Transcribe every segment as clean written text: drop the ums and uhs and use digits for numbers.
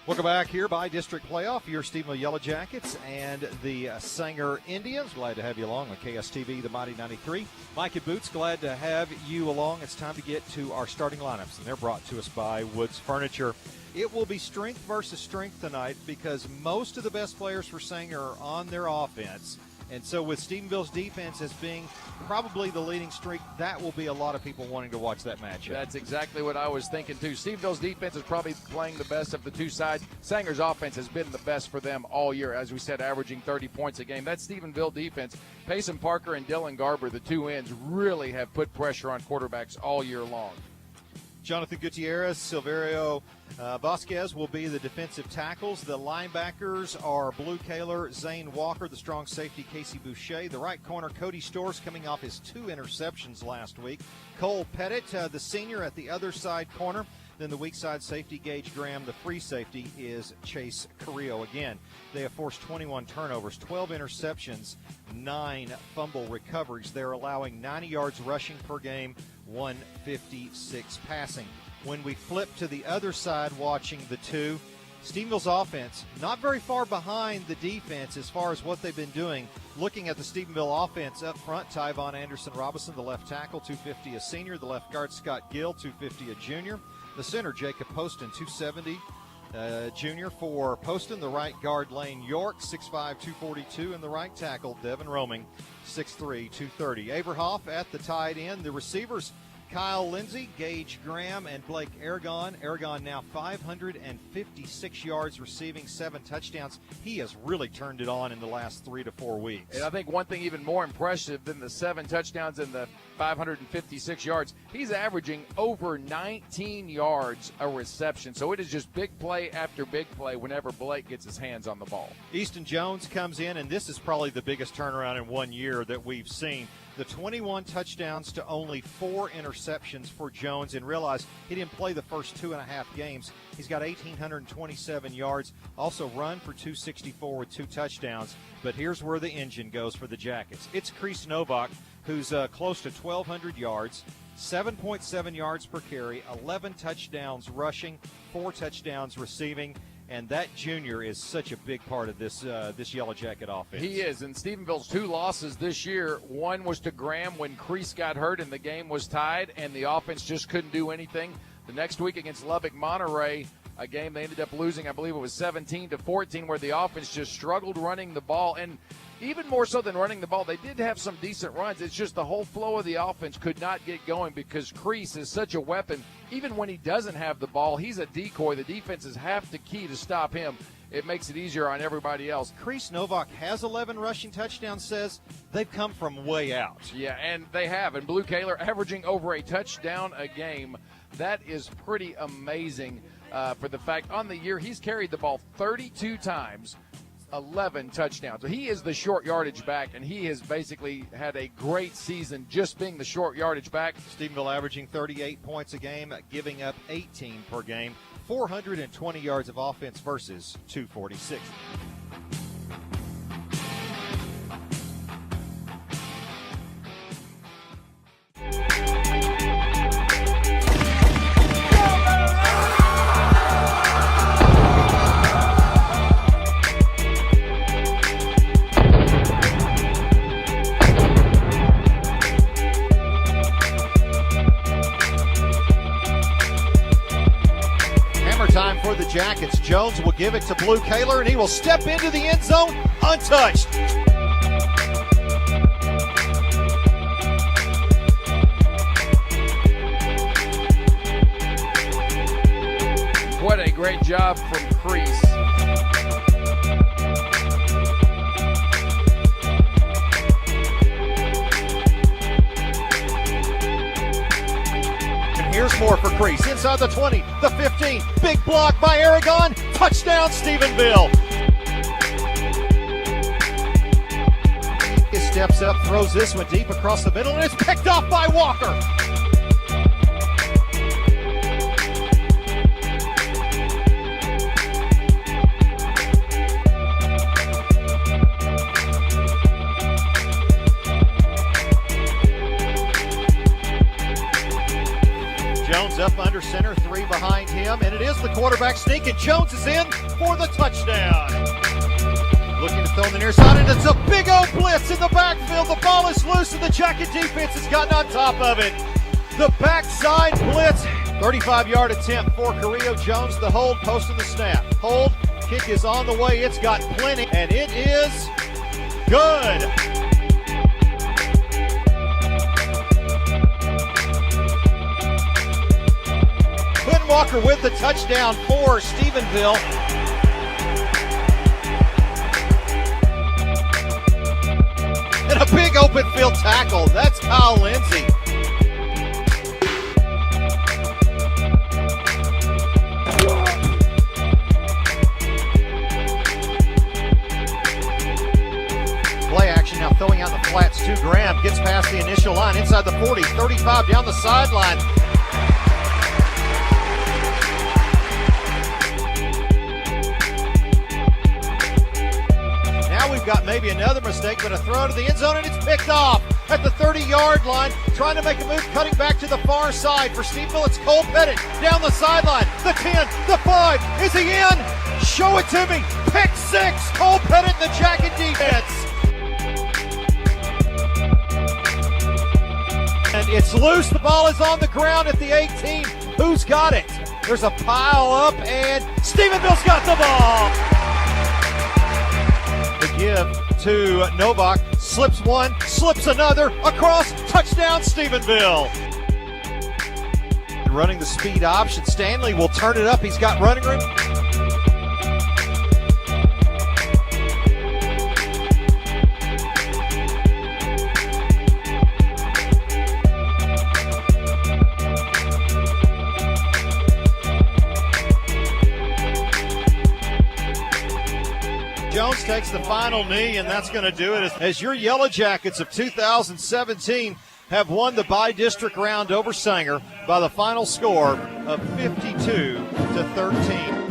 Welcome back here by District Playoff, your Stephenville Yellow Jackets and the Sanger Indians. Glad to have you along on KSTV, the Mighty 93. Mike and Boots, glad to have you along. It's time to get to our starting lineups, and they're brought to us by Woods Furniture. It will be strength versus strength tonight because most of the best players for Sanger are on their offense. And so with Stephenville's defense as being probably the leading streak, that will be a lot of people wanting to watch that matchup. That's exactly what I was thinking, too. Stephenville's defense is probably playing the best of the two sides. Sanger's offense has been the best for them all year, as we said, averaging 30 points a game. That Stephenville defense, Payson Parker and Dylan Garber, the two ends, really have put pressure on quarterbacks all year long. Jonathan Gutierrez, Silverio Vasquez will be the defensive tackles. The linebackers are Blue Kaler, Zane Walker, the strong safety Casey Boucher. The right corner, Cody Storrs, coming off his 2 interceptions last week. Cole Pettit, the senior at the other side corner. Then the weak side safety, Gage Graham. The free safety is Chase Carrillo. Again, they have forced 21 turnovers, 12 interceptions, 9 fumble recoveries. They're allowing 90 yards rushing per game, 156 passing. When we flip to the other side watching the two, Stephenville's offense not very far behind the defense as far as what they've been doing. Looking at the Stephenville offense up front, Tyvon Anderson-Robinson, the left tackle, 250 a senior. The left guard, Scott Gill, 250 a junior. The center, Jacob Poston, 270 junior for Poston. The right guard, Lane York, 6'5", 242. And the right tackle, Devin Roaming, 6'3", 230. Averhoff at the tight end. The receivers, Kyle Lindsey, Gage Graham, and Blake Aragon. Aragon now 556 yards receiving, 7 touchdowns. He has really turned it on in the last 3 to 4 weeks. And I think one thing even more impressive than the 7 touchdowns and the 556 yards, he's averaging over 19 yards a reception. So it is just big play after big play whenever Blake gets his hands on the ball. Easton Jones comes in, and this is probably the biggest turnaround in 1 year that we've seen. The 21 touchdowns to only 4 interceptions for Jones, and realize he didn't play the first 2.5 games. He's got 1,827 yards, also run for 264 with 2 touchdowns. But here's where the engine goes for the Jackets. It's Kreese Novak, who's close to 1,200 yards, 7.7 yards per carry, 11 touchdowns rushing, 4 touchdowns receiving. And that junior is such a big part of this Yellow Jacket offense. He is. And Stephenville's 2 losses this year, one was to Graham when Kreese got hurt and the game was tied and the offense just couldn't do anything. The next week against Lubbock Monterey, a game they ended up losing, I believe it was 17-14, where the offense just struggled running the ball. And even more so than running the ball, they did have some decent runs. It's just the whole flow of the offense could not get going because Kreese is such a weapon. Even when he doesn't have the ball, he's a decoy. The defenses have the key to stop him. It makes it easier on everybody else. Kreese Novak has 11 rushing touchdowns, says they've come from way out. Yeah, and they have. And Blue Kaler averaging over a touchdown a game. That is pretty amazing for the fact on the year he's carried the ball 32 times. 11 touchdowns. So he is the short yardage back, and he has basically had a great season just being the short yardage back. Stephenville averaging 38 points a game, giving up 18 per game, 420 yards of offense versus 246. Time for the Jackets. Jones will give it to Blue Kaler, and he will step into the end zone untouched. What a great job from Kreese. Here's more for Kreese. Inside the 20, the 15. Big block by Aragon. Touchdown, Stephenville. He steps up, throws this one deep across the middle, and it's picked off by Walker. Jones up under center, 3 behind him, and it is the quarterback sneak, and Jones is in for the touchdown. Looking to throw in the near side, and it's a big old blitz in the backfield. The ball is loose, and the Jacket defense has gotten on top of it. The backside blitz, 35-yard attempt for Carrillo. Jones, the hold, posting the snap. Hold, kick is on the way. It's got plenty, and it is good. Walker with the touchdown for Stephenville. And a big open field tackle. That's Kyle Lindsey. Play action now, throwing out the flats to Graham. Gets past the initial line inside the 40, 35 down the sideline. Got maybe another mistake, but a throw to the end zone, and it's picked off at the 30-yard line. Trying to make a move, cutting back to the far side. For Stephenville, it's Cole Pettit down the sideline. The 10, the 5, is he in? Show it to me. Pick 6, Cole Pettit, the Jacket defense. And it's loose. The ball is on the ground at the 18. Who's got it? There's a pile up, and Stephenville's got the ball. Give to Novak, slips one, slips another, across, touchdown Stephenville. Running the speed option, Stanley will turn it up, he's got running room. Jones takes the final knee, and that's going to do it as your Yellow Jackets of 2017 have won the by-district round over Sanger by the final score of 52-13.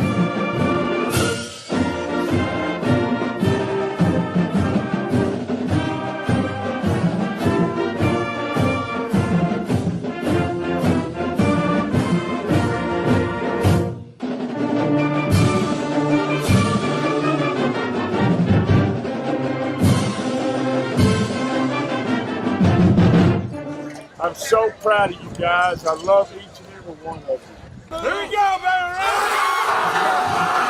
I'm so proud of you guys. I love each and every one of you. Here we go, baby!